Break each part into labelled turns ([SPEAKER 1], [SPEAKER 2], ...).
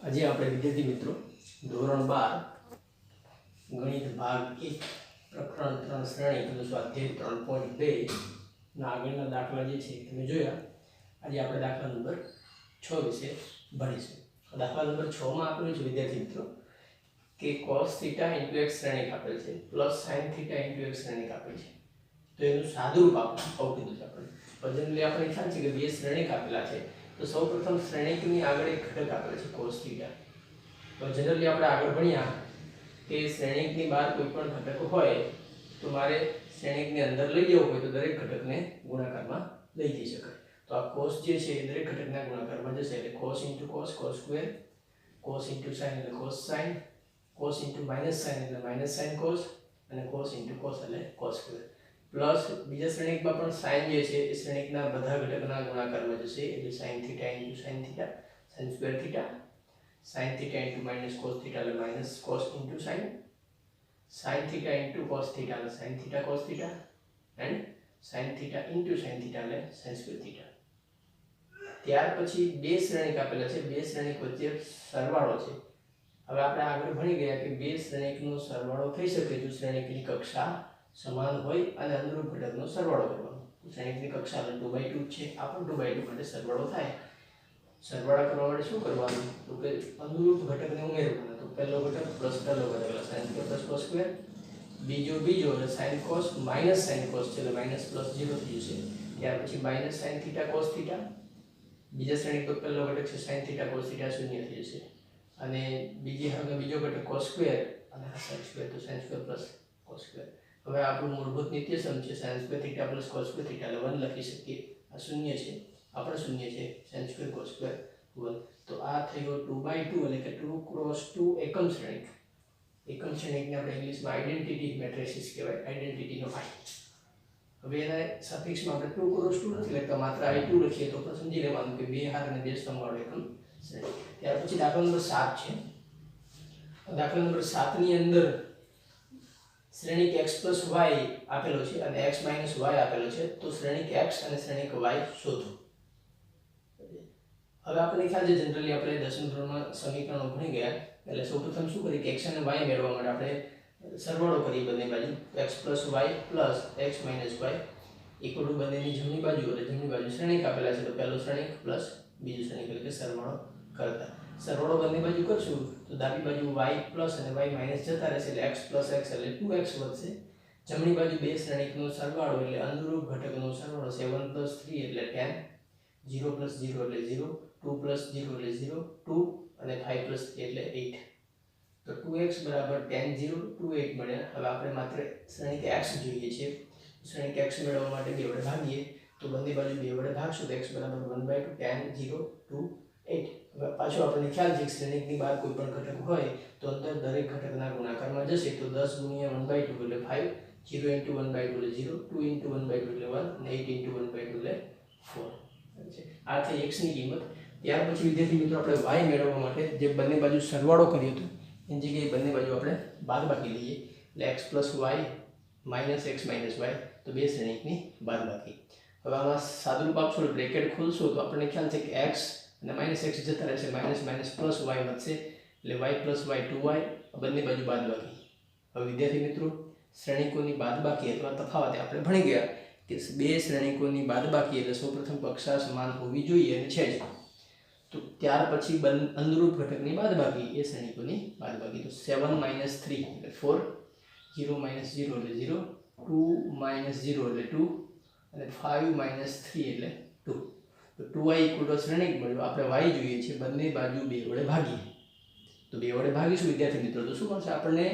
[SPEAKER 1] આજે આપણે વિદ્યાર્થી મિત્રો ધોરણ 12 ગણિત ભાગ 1 પ્રકરણ 3 શ્રેણીકનું સ્વાધ્યાય 3.2 ના આગળના દાખલા જે છે તમે જોયા. આજે આપણે દાખલા નંબર 6 વિશે ભણીશું. દાખલા નંબર 6 માં આપેલું છે વિદ્યાર્થી મિત્રો કે cos θ * x શ્રેણીક આપેલ છે પ્લસ sin θ * x શ્રેણીક આપેલ છે. તો એનું સાદુરૂપ આવું કીધું છે આપણે. જનરલી આપણે ખ્યાલ છે કે બે શ્રેણીક આપેલા છે. તો સૌપ્રથમ શ્રેણીકની આગળ એક ઘટક આપેલ છે cos θ. તો જનરલી આપણે આગળ ભણ્યા કે શ્રેણીકની બહાર કોઈ પણ ઘટક હોય તો મારે શ્રેણીકની અંદર લઈ જવો હોય તો દરેક ઘટકને ગુણાકારમાં લઈ જઈ શકાય. તો આ cos જે છે એ દરેક ઘટકના ગુણાકારમાં જશે એટલે cos * cos cos square, cos * sin એટલે cos sin, cos * sin એટલે sin cos અને cos * cos એટલે cos સ્ક્વેર. પ્લસ બીજા શ્રેણીકમાં પણ sin જે છે એ શ્રેણીકના બધા ઘટકના ગુણાકારમાં જશે એટલે sin θ * sin θ sin square θ, sin θ * cos θ એટલે cos * sin, sin θ * cos θ એટલે sin θ cos θ and sin θ * sin θ એટલે sin સ્ક્વેર θ. ત્યાર પછી બે શ્રેણીક આપેલા છે, બે શ્રેણીક વચ્ચે સરવાળો છે. હવે આપણે આગળ ભણી ગયા કે બે શ્રેણીકનો સરવાળો થઈ શકે જો શ્રેણીકની કક્ષા સમાન હોય અને અનુરૂપ ઘટકનો સરવાળો કરવાનો. શ્રેણીકની કક્ષા 2/2 છે, આ પણ 2/2 માટે સરવાળો થાય. સરવાળા કરવા માટે શું કરવાનું તો કે અનુરૂપ ઘટકને ઉમેરવાના. તો પહેલો ઘટક પ્લસ પહેલો ઘટક એટલે sin + cos સ્ક્વેર, બીજો એટલે sin cos - sin cos છે એટલે માઈનસ પ્લસ 0 થઈ જશે. ત્યાર પછી -sin θ cos θ, બીજા શ્રેણીક તો પહેલો ઘટક છે sin θ cos θ 0 થઈ જશે અને બીજો ઘટક cos સ્ક્વેર અને sin સ્ક્વેર તો sin square plus cos square. હવે આપણું મૂળભૂત નિત્યસમ છે sin square θ plus cos square θ એટલે 1 લખી શકીએ. આ શૂન્ય છે, આ પણ શૂન્ય છે, sin સ્ક્વેર cos સ્ક્વેર 1. તો આ થયો 2/2 એટલે કે 2 × 2 એકમ શ્રેણીક. એકમ શ્રેણીકને આપણે ઇંગ્લિશમાં આઇડેન્ટિટી મેટ્રિસીસ કહેવાય, આઇડેન્ટિટીનો I. હવે એના સફિક્સમાં આપણે 2 × 2 નથી લખતા, માત્ર I2 લખીએ તો પણ સમજી લેવાનું કે બે હાર અને બે સ્તંભવાળો એકમ શ્રેણીક. ત્યાર પછી દાખલા નંબર 7 છે. દાખલા નંબર 7 ની અંદર શ્રેણીક x + y આપેલો છે અને x - y આપેલો છે. તો શ્રેણીક x અને શ્રેણીક y શોધો. હવે આપણે ખ્યાલ છે જનરલી આપણે 10મા ધોરણમાં સમીકરણો ભણી ગયા એટલે સૌપ્રથમ શું કરીએ કે x અને y મેળવવા માટે આપણે સરવાળો કરીએ બંને બાજુ. x + y + x - y = બંનેની જમણી બાજુ એટલે જમણી બાજુ શ્રેણીક આપેલા છે તો પહેલો શ્રેણીક પ્લસ બીજો શ્રેણીક એટલે કે સરવાળો કરતા. સરવાળો બંને બાજુ કરશું તો ડાબી બાજુ y પ્લસ અને y માઈનસ જતા રહેશે એટલે x + x એટલે 2x વધશે. જમણી બાજુ બે શ્રેણીકનો સરવાળો એટલે અનુરૂપ ઘટકનો સરવાળો 7 + 3 એટલે 10, 0 + 0 એટલે 0, 2 + 0 એટલે 0, 2 અને 5 + 3 એટલે 8. તો 2x = 10 0 2 8 મળ્યા. હવે આપણે માત્ર શ્રેણીક x જોઈએ છે. શ્રેણીક x મેળવવા માટે 2 વડે ભાગીએ તો બંને બાજુ 2 વડે ભાગશું તો x = 1/2 10 0 2 8. હવે પાછો આપણને ખ્યાલ છે કે શ્રેણીકની બહાર કોઈ પણ ઘટક હોય તો અંદર દરેક ઘટકના ગુણાકારમાં જશે તો 10 × 1/2 એટલે 5, 0 × 1/2 એટલે 0, 2 × 1/2 એટલે 1 અને 8 × 1/2 એટલે 4. આ થઈ x ની કિંમત. ત્યાર પછી વિદ્યાર્થી મિત્રો આપણે y મેળવવા માટે જે બંને બાજુ સરવાળો કર્યો હતો એની જગ્યાએ બંને બાજુ આપણે બાદબાકી લઈએ એટલે x + y - x - y તો બે શ્રેણીકની બાદબાકી. હવે આમાં સાદુરૂપ આપશો એટલે બ્રેકેટ ખોલશો તો આપણને ખ્યાલ છે કે x અને -x જતા રહેશે, માઈનસ પ્લસ y વધશે એટલે y + y 2y બંને બાજુ બાદબાકી. હવે વિદ્યાર્થી મિત્રો શ્રેણીકોની બાદબાકી અથવા તફાવત આપણે ભણી ગયા કે બે શ્રેણીકોની બાદબાકી એટલે સૌપ્રથમ કક્ષા સમાન હોવી જોઈએ અને છે જ. તો ત્યાર પછી અનુરૂપ ઘટકની બાદબાકી એ શ્રેણીકોની બાદબાકી. તો 7 - 3 એટલે 4, 0 - 0 એટલે 0, 2 - 0 એટલે 2 અને 5 - 3 એટલે 2. તો 2y = શ્રેણીક મળ્યો. આપણે y જોઈએ છે, બંને બાજુ 2 વડે ભાગીએ તો 2 વડે ભાગીશું વિદ્યાર્થી મિત્રો તો શું મળશે આપણને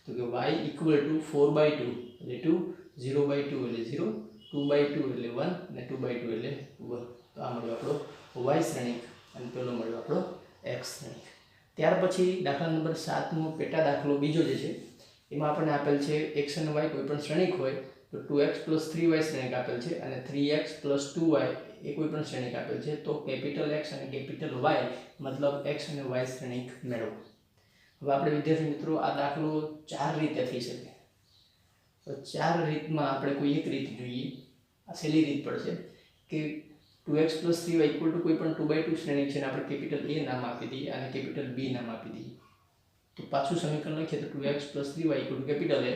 [SPEAKER 1] તો કે y = 4/2 એટલે 2, 0/2 એટલે 0, 2/2 એટલે 1 અને 2/2 એટલે 1. તો આ મળ્યો આપણો y શ્રેણીક અને પેલો મળ્યો આપણો x શ્રેણીક. ત્યાર પછી દાખલા નંબર 7 નો પેટા દાખલો બીજો જે છે એમાં આપણને આપેલ છે x અને y કોઈ પણ શ્રેણીક હોય તો 2x + 3y શ્રેણીક આપેલ છે અને 3x + 2y એ કોઈ પણ શ્રેણીક આપેલ છે. તો કેપિટલ X અને કેપિટલ Y મતલબ x અને y શ્રેણીક મેળવો. હવે આપણે વિદ્યાર્થી મિત્રો આ દાખલો 4 રીતે થઈ શકે. તો 4 રીતમાં આપણે કોઈ એક રીત જોઈએ. આ છેલ્લી રીત પડશે કે 2x + 3y = કોઈ પણ 2/2 શ્રેણિક છે ને આપણે કેપિટલ A નામ આપી દઈએ અને કેપિટલ B નામ આપી દઈએ. તો પાછું સમીકરણ લખીએ તો 2x + 3y = capital A,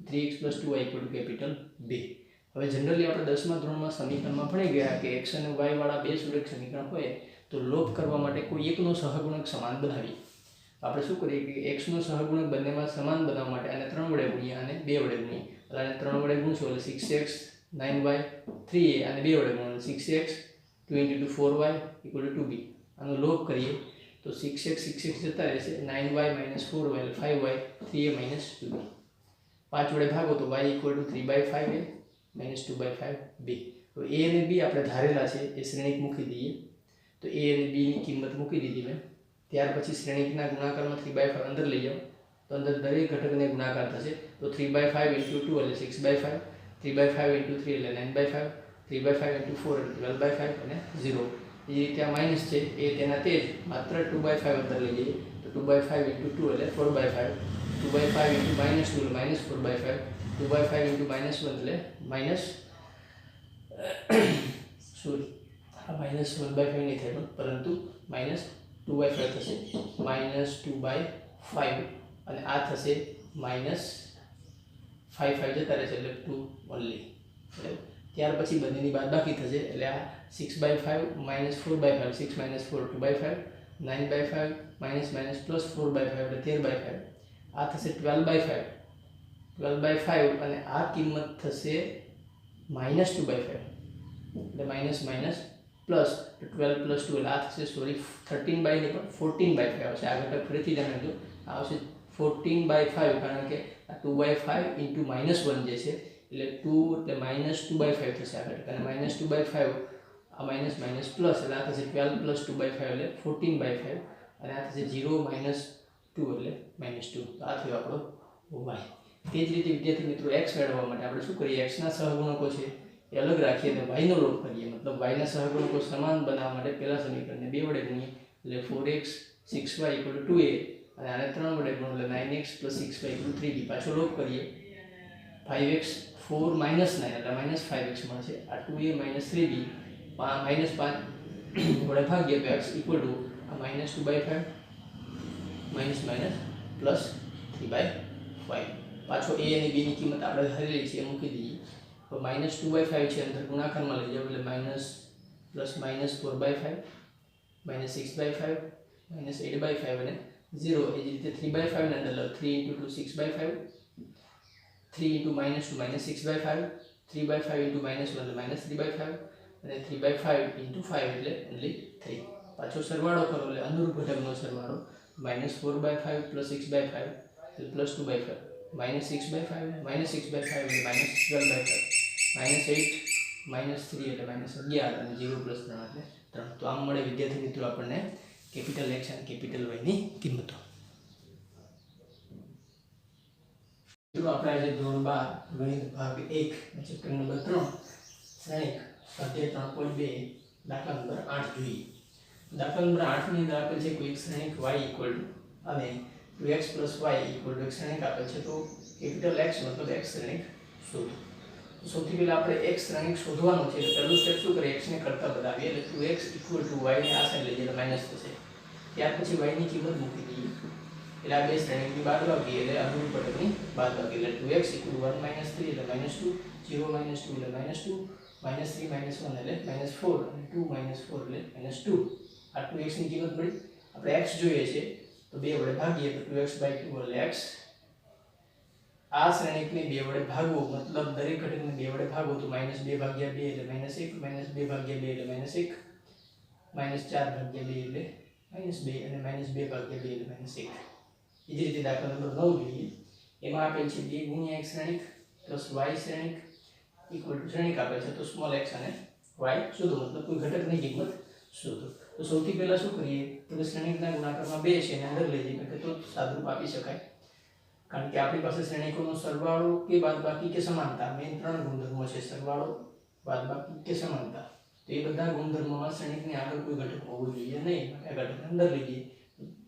[SPEAKER 1] 3x + 2y = capital B. હવે જનરલી આપણે 10મા ધોરણમાં સમીકરણમાં ભણી ગયા કે x અને y વાળા બે સુરેખ સમીકરણ હોય તો લોપ કરવા માટે કોઈ એકનો સહગુણક સમાન બનાવીએ. આપણે શું કરીએ કે x નો સહગુણક બંનેમાં સમાન બનાવવા માટે આને 3 વડે ગુણીએ અને 2 વડે ગુણીએ. એટલે આને 3 વડે ગુણશો એટલે 6x 9y 3a અને 2 વડે ગુણો 6x 2 × 4y = 2b. આનો લોપ કરીએ તો 6x જતા રહેશે, 9y - 4y એટલે 5y 3a - 2b. 5 વડે ભાગો તો y = 3/5a - 2/5b. તો a અને b આપણે ધારેલા છે એ શ્રેણિક મૂકી દઈએ. તો a અને b ની કિંમત મૂકી દીધી મેં. ત્યાર પછી શ્રેણિકના ગુણાકારમાં 3/5 અંદર લઈ જાઓ તો અંદર દરેક ઘટકને ગુણાકાર થશે. તો 3/5 × 2 એટલે 6/5, 3/5 × 3 એટલે 9/5, 3/5 × 4 એટલે 12/5 અને 0. એ રીતે આ માઇનસ છે એ તેના તે જ માત્ર 2/5 અંદર લઈ જઈએ તો 2/5 × 2 એટલે 4/5, 2/5 × -2 એટલે -4/5, 2/5 × -1 એટલે આ -1/5 નહીં થાય પરંતુ -2/5 થશે, -2/5 અને આ થશે -5 જતા રહેશે એટલે 2 ઓનલી. ત્યાર પછી બંનેની બાદબાકી થશે એટલે આ 6/5 - 4/5 6 - 4 2/5, 9/5 - +4/5 એટલે 13/5. આ થશે 12/5 અને આ કિંમત થશે -2/5 એટલે માઇનસ પ્લસ 12 + 2 એટલે આ થશે 13/5 પણ 14/5 આવશે. આ ઘટક ફરીથી ધ્યાન રાખજો, આ આવશે 14/5 કારણ કે આ 2/5 × -1 જે છે એટલે 2 એટલે -2/5 થશે આ ઘટક અને -2/5 આ માઇનસ પ્લસ એટલે આ થશે 12 + 2/5 એટલે 14/5 અને આ થશે 0 - 2 એટલે -2. તો આ થયો આપણો y. તે જ રીતે વિદ્યાર્થી મિત્રો x મેળવવા માટે આપણે શું કરીએ, x ના સહગુણકો છે એ અલગ રાખીએ અને y નો લોપ કરીએ. મતલબ y ના સહગુણકો સમાન બનાવવા માટે પહેલા સમીકરણને 2 વડે ગુણીએ એટલે 4x 6y = 2a અને આને 3 વડે ગુણો એટલે 9x + 6y = 3b. પાછો લોપ કરીએ 5x 4 - 9 એટલે -5x મળશે. આ 2a - 3b -5 વડે ભાગીએ તો x = આ -2/5 +3/5. પાછો a અને b ની કિંમત આપણે ધારેલી છે એ મૂકી દઈએ તો -2/5 છે અંદર ગુણાકારમાં લઈ જાવ એટલે -4/5 -6/5 -8/5 અને 0. એ જ રીતે 3/5 ને અંદર લો 3 × 2 6/5, 3 × -2 -6/5, 3/5 × -1 એટલે -3/5 અને 3/5 × 5 એટલે ઓનલી 3. પાછો સરવાળો કરો એટલે અનુરૂપ ઘટકનો સરવાળો -4/5 + 6/5 એટલે +2/5, -6/5 એટલે -12/5, -8 -3 એટલે -11 અને 0 + 3 એટલે 3. તો આમ મળે વિદ્યાર્થી મિત્રો આપણને કેપિટલ X અને કેપિટલ Y ની કિંમતો. મિત્રો આપણે આજે ધોરણ 12 ગણિત ભાગ 1 ચેપ્ટર નંબર 3 શ્રેણિક સ્વાધ્યાય 3.2 દાખલા નંબર 8 જોઈએ. દાખલા નંબર 8 ની અંદર આપેલ છે કોઈ એક શ્રેણિક y = અને 2x + y = એક શ્રેણિક આપેલ છે. તો કેપિટલ X મતલબ x શ્રેણિક શોધો. તો સૌથી પહેલા આપણે x શ્રેણિક શોધવાનો છે. તો પહેલું સ્ટેપ શું કરીએ, x ને કરતા બનાવીએ એટલે 2x = y ને આ સાઈડ લઈ જઈએ એટલે માઈનસ થશે. ત્યાર પછી y ની કિંમત મૂકી દઈએ એટલે આ બે શ્રેણિકની બાદબાકી એટલે અનુરૂપ ઘટકની બાદબાકી એટલે 2x = 1 - 3 એટલે -2, 0 - 2 એટલે -2, -3 - 1 એટલે -4 અને 2 - 4 એટલે -2. આ 2x ની કિંમત મળી. આપણે x જોઈએ છે તો 2 વડે ભાગીએ તો 2x/2 એટલે x. આ શ્રેણિકને 2 વડે ભાગવો મતલબ દરેક ઘટકને 2 વડે ભાગો તો -2/2 એટલે -1, -2/2 એટલે -1, -4/2 એટલે -2 અને -2/2 એટલે -1. એ જ રીતે દાખલા નંબર 9 જોઈએ. એમાં આપેલ છે 2 × x શ્રેણિક + y શ્રેણિક = શ્રેણિક આપેલ છે. તો સ્મોલ x અને y શોધો મતલબ કોઈ ઘટકની કિંમત શોધો. તો સૌથી પહેલા શું કરીએ તો શ્રેણિકના ગુણાકારમાં 2 છે એને અંદર લઈ જઈએ તો સાદુરૂપ આપી શકાય. કારણ કે આપણી પાસે શ્રેણિકોનો સરવાળો કે બાદબાકી કે સમાનતા મેં 3 ગુણધર્મો છે, સરવાળો, બાદબાકી કે સમાનતા. તો એ બધા ગુણધર્મોમાં શ્રેણિકની આગળ કોઈ ઘટક હોવો જોઈએ નહીં. આ ઘટક અંદર લઈ જઈએ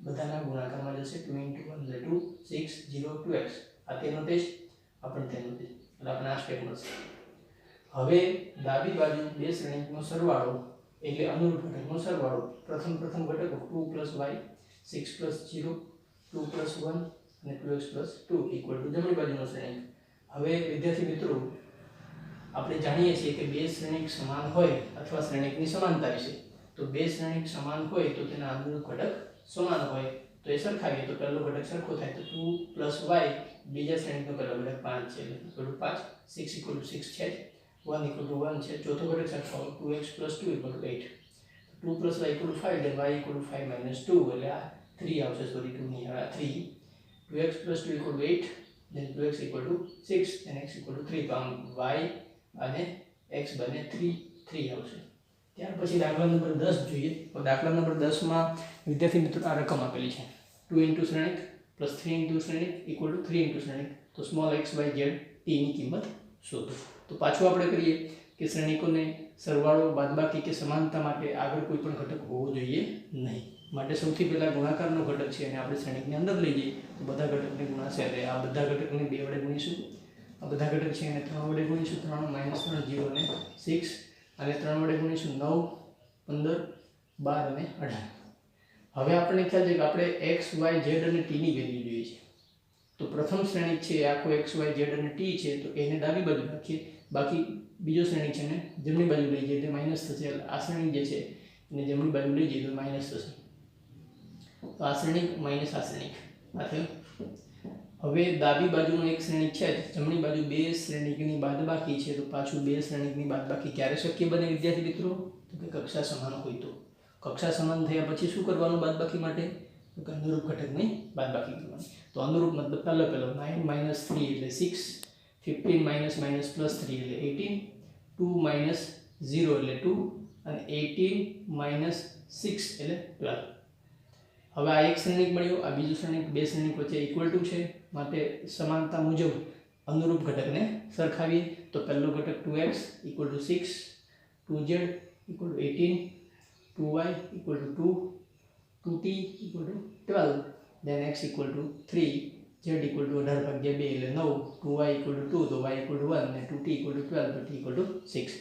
[SPEAKER 1] બધાના ગુણાકારમાં જશે 2 × 1 એટલે 2, 6, 0, 2x. આ તેનો ટેસ્ટ, આપણને તેનો ટેસ્ટ એટલે આપણે આ સ્ટેપ મળશે. હવે ડાબી બાજુ બે શ્રેણિકનો સરવાળો એટલે અનુરૂપ ઘટકનો સરવાળો પ્રથમ ઘટકો 2 + y 6 + 0 2 + 1 અને 2x + 2 = જમણી બાજુનો શ્રેણીક. હવે વિદ્યાર્થી મિત્રો આપણે જાણીએ છીએ કે બે શ્રેણીક સમાન હોય અથવા શ્રેણીકની સમાનતા વિશે. તો બે શ્રેણીક સમાન હોય તો તેના અનુરૂપ ઘટક સમાન હોય તો એ સરખાવીએ તો પહેલો ઘટક સરખો થાય તો 2 + y બીજા શ્રેણીકનો પહેલો ઘટક 5 છે એટલે 5 6 = 6 છે 1 = 1 છે ચોથો ઘટક સરખાવો 2x + 2 = 8 2 + y = 5 then y = 5 - 2 એટલે આ 3 આવશે સોરી 2 નહીં હવે આ 3 2x + 2 = 8 then 2x = 6 and x = 3 તો આમ y અને x બંને 3 આવશે. ત્યાર પછી દાખલા નંબર 10 જોઈએ તો દાખલા નંબર 10 માં વિદ્યાર્થી મિત્રો આ રકમ આપેલી છે 2 * શ્રેણીક + 3 * શ્રેણીક = 3 * શ્રેણીક તો small x y z t ની કિંમત શોધો. તો પાછું આપણે કરીએ કે શ્રેણીકોને સરવાળો બાદબાકી કે સમાનતા માટે આગળ કોઈ પણ ઘટક હોવો જોઈએ નહીં. માટે સૌથી પહેલા ગુણાકારનો ઘટક છે અને આપણે શ્રેણીકની અંદર લઈ જઈએ તો બધા ઘટકને ગુણાશે એટલે આ બધા ઘટકને 2 વડે ગુણીશું. આ બધા ઘટક છે એને 3 વડે ગુણીશું 3 - 3 0 અને 6 અને 3 વડે ગુણીશું 9 15 12 અને 18. હવે આપણને ખ્યાલ છે કે આપણે x y z અને t ની વેલ્યુ જોઈએ છે. તો પ્રથમ શ્રેણીક છે આખો x y z અને t છે તો એને ડાબી બાજુ રાખીએ બાકી બીજો શ્રેણીક છે ને જમણી બાજુ લઈ જઈએ તો માઈનસ થશે એટલે આ શ્રેણીક જે છે એને જમણી બાજુ લઈ જઈએ તો માઈનસ થશે. તો આ શ્રેણીક માઈનસ આ શ્રેણીક આ થયું. હવે ડાબી બાજુનો એક શ્રેણીક છે જમણી બાજુ બે શ્રેણીકની બાદબાકી છે તો પાછું બે શ્રેણીકની બાદબાકી ક્યારે શક્ય બને વિદ્યાર્થી મિત્રો તો કે કક્ષા સમાન હોય તો. કક્ષા સમાન થયા પછી શું કરવાનું બાદબાકી માટે તો કે અનુરૂપ ઘટકની બાદબાકી કરવાની. તો અનુરૂપ મતલબ પહેલો 9 - 3 એટલે 6 15 - +3 એટલે 18 2 - 0 એટલે 2 અને 18 - 6 એટલે 12. હવે આ એક શ્રેણીક મળ્યો આ બીજું શ્રેણીક બે શ્રેણીક વચ્ચે ઇક્વલ ટુ છે માટે સમાનતા મુજબ અનુરૂપ ઘટકને સરખાવીએ તો પહેલો ઘટક 2x = 6 2z = 18 2y = 2 2t = 12 then x = 3 z = 18/2 એટલે 9 2y = 2 તો y = 1 અને 2t = 12 તો t = 6.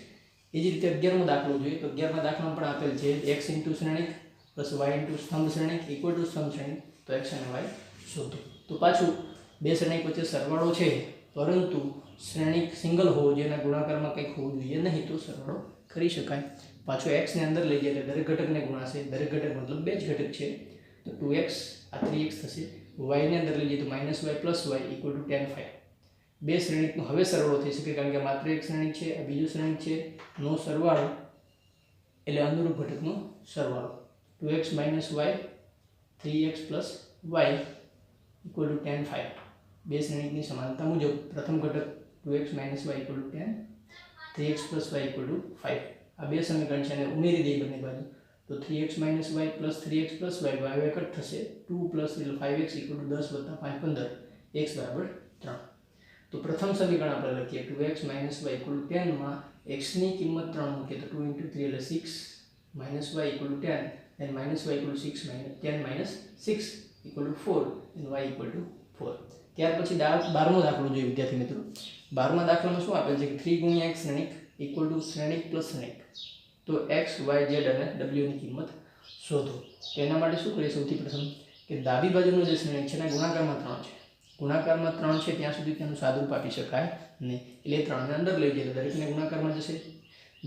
[SPEAKER 1] એ જ રીતે 11મો દાખલો જોઈએ તો 11મા દાખલામાં પણ આપેલ છે x * શ્રેણીક + y * સ્તંભ શ્રેણીક = સ્તંભ શ્રેણીક તો x અને y શોધો. તો પાછું બે શ્રેણીક વચ્ચે સરવાળો છે પરંતુ શ્રેણીક સિંગલ હોવો જોઈએ અને ગુણાકારમાં કંઈક હોવું જોઈએ નહીં તો સરવાળો કરી શકાય. પાછો x ને અંદર લઈ જાય એટલે દરેક ઘટકને ગુણાશે દરેક ઘટક મતલબ બે જ ઘટક છે તો 2x આ 3x થશે y ને અંદર લઈ જઈએ તો -y + y = tan phi. બે શ્રેણીકનો હવે સરવાળો થઈ શકે કારણ કે માત્ર એક શ્રેણીક છે આ બીજું શ્રેણીક છે નો સરવાળો એટલે અનુરૂપ ઘટકનો સરવાળો 2x - y 3x + y = tan phi. બે શ્રેણીકની સમાનતા મુજબ પ્રથમ ઘટક 2x - y = tan 3x + y = 5. આ બે સમીકરણ છે અને ઉમેરી દઈએ બંને બાજુ તો 3x - y + 3x + y y cut થશે 2 + 5x = 10 + 5 15 x = 3. તો પ્રથમ સમીકરણ આપણે લખીએ 2x - y = tan માં x ની કિંમત 3 મૂકીએ તો 2 * 3 એટલે 6 - y = tan then -y = 6 - tan - 6 = 4 and y = 4. ત્યાર પછી 12મો દાખલો જોઈએ વિદ્યાર્થી મિત્રો 12મા દાખલામાં શું આપેલ છે કે 3 × x શ્રેણીક = શ્રેણીક + શ્રેણીક તો x y z અને w ની કિંમત શોધો. તો એના માટે શું કરીએ સૌથી પ્રથમ કે ડાબી બાજુનો જે શ્રેણીક છે એના ગુણાકારમાં 3 છે ગુણાકારમાં 3 છે ત્યાં સુધી તેનું સાદુરૂપ આપી શકાય નહીં એટલે 3 ને અંદર લઈ જઈએ દરેકને ગુણાકારમાં જશે.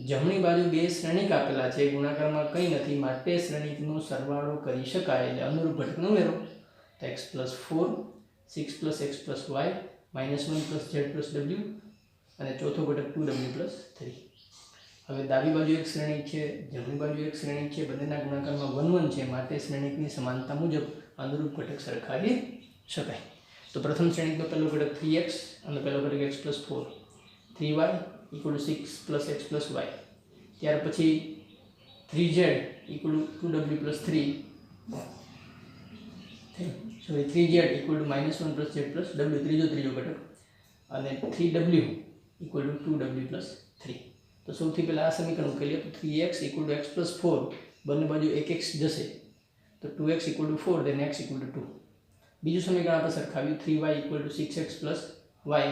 [SPEAKER 1] જમણી બાજુ બે શ્રેણીક આપેલા છે ગુણાકારમાં કંઈ નથી માટે શ્રેણીકનો સરવાળો કરી શકાય એટલે અનુરૂપ ઘટકનો ઉમેરો તો x + 4 6 + x + y -1 + z + w અને ચોથો ઘટક 2w + 3. હવે ડાબી બાજુ એક શ્રેણીક છે જમણી બાજુ એક શ્રેણીક છે બંનેના ગુણાકારમાં 1 1 છે માટે શ્રેણીકની સમાનતા મુજબ અનુરૂપ ઘટક સરખાવી શકાય. તો પ્રથમ શ્રેણીકનો પહેલો ઘટક 3x અને પહેલો ઘટક x + 4 3y = 6 + x + y ત્યાર પછી 3z = 2w + 3 sorry 3z = -1 + z + w ત્રીજો ઘટક અને 3w = 2w + 3. તો સૌથી પહેલા આ સમીકરણ ઉકેલીએ તો 3x = x + 4 બંને બાજુ 1x જશે તો 2x = 4 then x = 2. બીજું સમીકરણ આપણે સરખાવ્યું 3y = 6x + y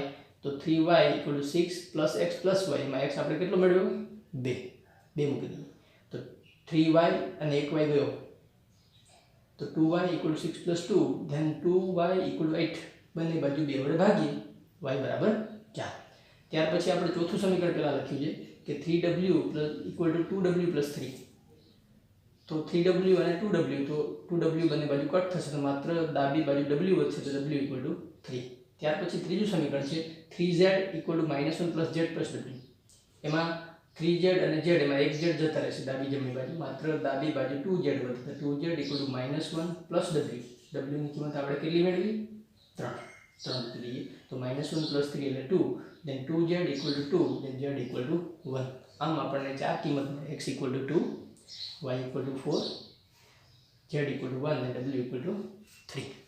[SPEAKER 1] તો 3y = 6 + x + y એમાં x આપણે કેટલો મેળવ્યો 2 મૂકી દઈએ તો 3y અને 1y ગયો તો 2y = 6 + 2 ધેન 2y = 8 બંને બાજુ 2 વડે ભાગીએ y બરાબર 4. ત્યાર પછી આપણે ચોથું સમીકરણ પહેલા લખ્યું છે કે 3w = 2w + 3. તો 3w અને 2w તો 2w બંને બાજુ કટ થશે તો માત્ર ડાબી બાજુ w વધશે તો w = 3. ત્યાર પછી ત્રીજું સમીકરણ છે 3z = -1 + z + w. એમાં 3z અને z એમાં એક z જતા રહેશે ડાબી જમણી બાજુ માત્ર ડાબી બાજુ 2z વધશે 2z = -1 + w. w ની કિંમત આપણે કેટલી મેળવી 3 લઈએ તો -1 + 3 એટલે 2 then 2z = 2 then z = 1. આમ આપણને ચાર કિંમત મળે x = 2 y = 4 z = 1 and w = 3.